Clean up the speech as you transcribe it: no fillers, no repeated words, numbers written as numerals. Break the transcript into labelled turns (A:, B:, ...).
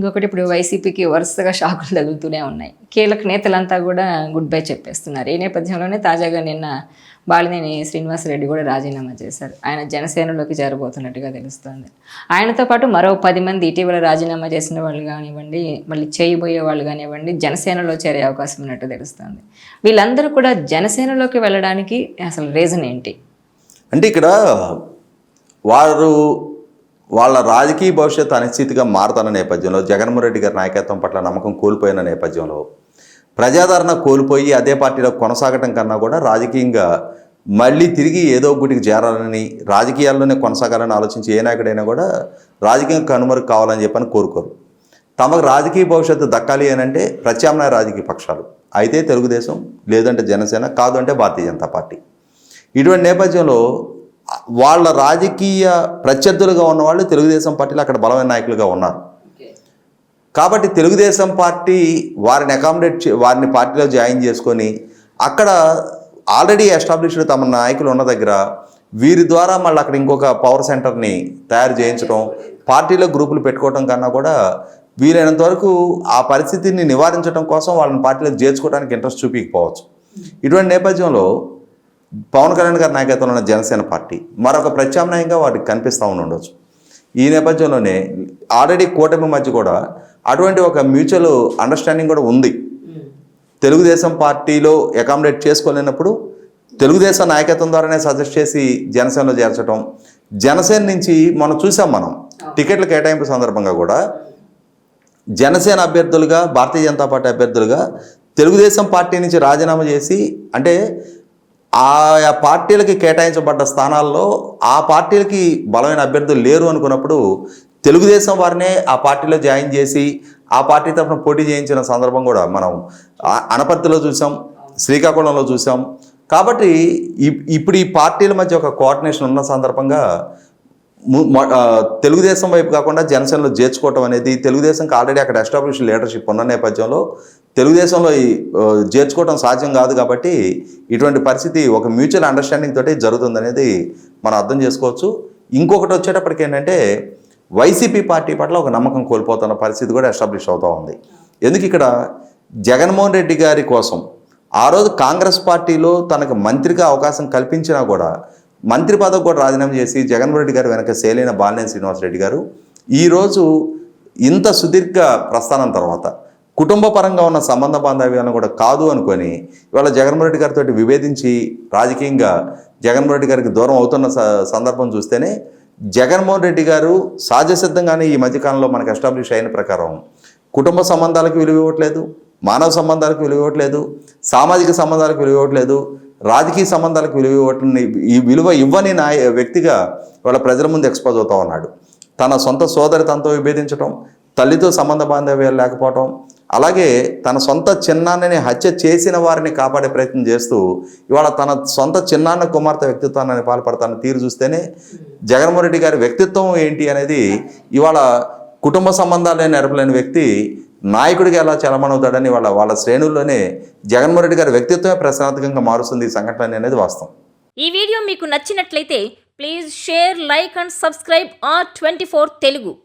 A: ఇంకొకటి ఇప్పుడు వైసీపీకి వరుసగా షాకులు తగులుతూనే ఉన్నాయి. కీలక నేతలంతా కూడా గుడ్ బై చెప్పేస్తున్నారు. ఈ నేపథ్యంలోనే తాజాగా నిన్న బాలినేని శ్రీనివాసరెడ్డి కూడా రాజీనామా చేశారు. ఆయన జనసేనలోకి చేరబోతున్నట్టుగా తెలుస్తోంది. ఆయనతో పాటు మరో 10 మంది ఇటీవల రాజీనామా చేసిన వాళ్ళు కానివ్వండి, మళ్ళీ చేయబోయే వాళ్ళు కానివ్వండి, జనసేనలో చేరే అవకాశం ఉన్నట్టు తెలుస్తోంది. వీళ్ళందరూ కూడా జనసేనలోకి వెళ్ళడానికి అసలు రీజన్ ఏంటి?
B: అంటే ఇక్కడ వాళ్ళ రాజకీయ భవిష్యత్తు అనిశ్చితిగా మారుతున్న నేపథ్యంలో, జగన్మోహన్ రెడ్డి గారి నాయకత్వం పట్ల నమ్మకం కోల్పోయిన నేపథ్యంలో, ప్రజాదరణ కోల్పోయి అదే పార్టీలో కొనసాగటం కన్నా కూడా రాజకీయంగా మళ్ళీ తిరిగి ఏదో ఒకటికి చేరాలని, రాజకీయాల్లోనే కొనసాగాలని ఆలోచించి ఏ నాయకుడైనా కూడా రాజకీయం కనుమరుగు కావాలని చెప్పని కోరుకోరు. తమకు రాజకీయ భవిష్యత్తు దక్కాలి అని అంటే ప్రత్యామ్నాయ రాజకీయ పక్షాలు అయితే తెలుగుదేశం, లేదంటే జనసేన, కాదు అంటే భారతీయ జనతా పార్టీ. ఇటువంటి నేపథ్యంలో వాళ్ళ రాజకీయ ప్రత్యర్థులుగా ఉన్నవాళ్ళు తెలుగుదేశం పార్టీలో అక్కడ బలమైన నాయకులుగా ఉన్నారు. కాబట్టి తెలుగుదేశం పార్టీ వారిని పార్టీలో జాయిన్ చేసుకొని అక్కడ ఆల్రెడీ ఎస్టాబ్లిష్డ్ తమ నాయకులు ఉన్న దగ్గర వీరి ద్వారా మళ్ళీ అక్కడ ఇంకొక పవర్ సెంటర్ని తయారు చేయించడం, పార్టీలో గ్రూపులు పెట్టుకోవడం కన్నా కూడా వీలైనంత వరకు ఆ పరిస్థితిని నివారించడం కోసం వాళ్ళని పార్టీలో చేర్చుకోవడానికి ఇంట్రెస్ట్ చూపించకపోవచ్చు. ఇటువంటి నేపథ్యంలో పవన్ కళ్యాణ్ గారి నాయకత్వంలో ఉన్న జనసేన పార్టీ మరొక ప్రత్యామ్నాయంగా వాటికి కనిపిస్తూ ఉండొచ్చు. ఈ నేపథ్యంలోనే ఆల్రెడీ కూటమి మధ్య కూడా అటువంటి ఒక మ్యూచువల్ అండర్స్టాండింగ్ కూడా ఉంది. తెలుగుదేశం పార్టీలో అకామిడేట్ చేసుకోలేనప్పుడు తెలుగుదేశం నాయకత్వం ద్వారానే సజెస్ట్ చేసి జనసేనలో చేర్చడం, జనసేన నుంచి మనం టికెట్ల కేటాయింపు సందర్భంగా కూడా జనసేన అభ్యర్థులుగా, భారతీయ జనతా పార్టీ అభ్యర్థులుగా తెలుగుదేశం పార్టీ నుంచి రాజీనామా చేసి, అంటే ఆయా పార్టీలకి కేటాయించబడ్డ స్థానాల్లో ఆ పార్టీలకి బలమైన అభ్యర్థులు లేరు అనుకున్నప్పుడు తెలుగుదేశం వారినే ఆ పార్టీలో జాయిన్ చేసి ఆ పార్టీ తరఫున పోటీ చేయించిన సందర్భం కూడా మనం అనపర్తిలో చూసాం, శ్రీకాకుళంలో చూసాం. కాబట్టి ఇప్పుడు ఈ పార్టీల మధ్య ఒక కోఆర్డినేషన్ ఉన్న సందర్భంగా తెలుగుదేశం వైపు కాకుండా జనసేనలో చేర్చుకోవటం అనేది, తెలుగుదేశంకి ఆల్రెడీ అక్కడ ఎస్టాబ్లిష్ లీడర్షిప్ ఉన్న నేపథ్యంలో తెలుగుదేశంలో చేర్చుకోవడం సాధ్యం కాదు. కాబట్టి ఇటువంటి పరిస్థితి ఒక మ్యూచువల్ అండర్స్టాండింగ్ తోటి జరుగుతుందనేది మనం అర్థం చేసుకోవచ్చు. ఇంకొకటి వచ్చేటప్పటికి ఏంటంటే వైసీపీ పార్టీ పట్ల ఒక నమ్మకం కోల్పోతున్న పరిస్థితి కూడా ఎస్టాబ్లిష్ అవుతూ ఉంది. ఎందుకు ఇక్కడ జగన్మోహన్ రెడ్డి గారి కోసం ఆ రోజు కాంగ్రెస్ పార్టీలో తనకు మంత్రిగా అవకాశం కల్పించినా కూడా మంత్రి పదవి కూడా రాజీనామా చేసి జగన్మోహన్ రెడ్డి గారు వెనక సేలైన బాలినేని శ్రీనివాసరెడ్డి గారు ఈరోజు ఇంత సుదీర్ఘ ప్రస్థానం తర్వాత కుటుంబ పరంగా ఉన్న సంబంధ బాంధవ్యాలను కూడా కాదు అనుకొని ఇవాళ జగన్మోహన్ రెడ్డి గారితో విభేదించి రాజకీయంగా జగన్మోహన్ రెడ్డి గారికి దూరం అవుతున్న సందర్భం చూస్తేనే జగన్మోహన్ రెడ్డి గారు సహజసిద్ధంగానే ఈ మధ్యకాలంలో మనకు ఎస్టాబ్లిష్ అయిన ప్రకారం కుటుంబ సంబంధాలకు విలువ ఇవ్వట్లేదు, మానవ సంబంధాలకు విలువ ఇవ్వట్లేదు, సామాజిక సంబంధాలకు విలువ ఇవ్వట్లేదు, రాజకీయ సంబంధాలకు విలువ ఇవ్వని వ్యక్తిగా వాళ్ళ ప్రజల ముందు ఎక్స్పోజ్ అవుతూ ఉన్నాడు. తన సొంత సోదరి తనతో విభేదించడం, తల్లితో సంబంధ బాంధవ్యాలు లేకపోవడం, అలాగే తన సొంత చిన్నాన్నని హత్య చేసిన వారిని కాపాడే ప్రయత్నం చేస్తూ ఇవాళ తన సొంత చిన్నాన్న కుమార్తె వ్యక్తిత్వాన్ని పాల్పడతాన తీరు చూస్తేనే జగన్మోహన్ రెడ్డి గారి వ్యక్తిత్వం ఏంటి అనేది, ఇవాళ కుటుంబ సంబంధాలే నెరపలేని వ్యక్తి నాయకుడిగా ఎలా చలమనవుతాడని వాళ్ళ శ్రేణుల్లోనే జగన్మోహన్ రెడ్డి గారి వ్యక్తిత్వమే ప్రశ్నార్థకంగా మారుస్తుంది ఈ సంఘటన అనేది వాస్తవం.
C: ఈ వీడియో మీకు నచ్చినట్లయితే please share, like and subscribe R24 Telugu.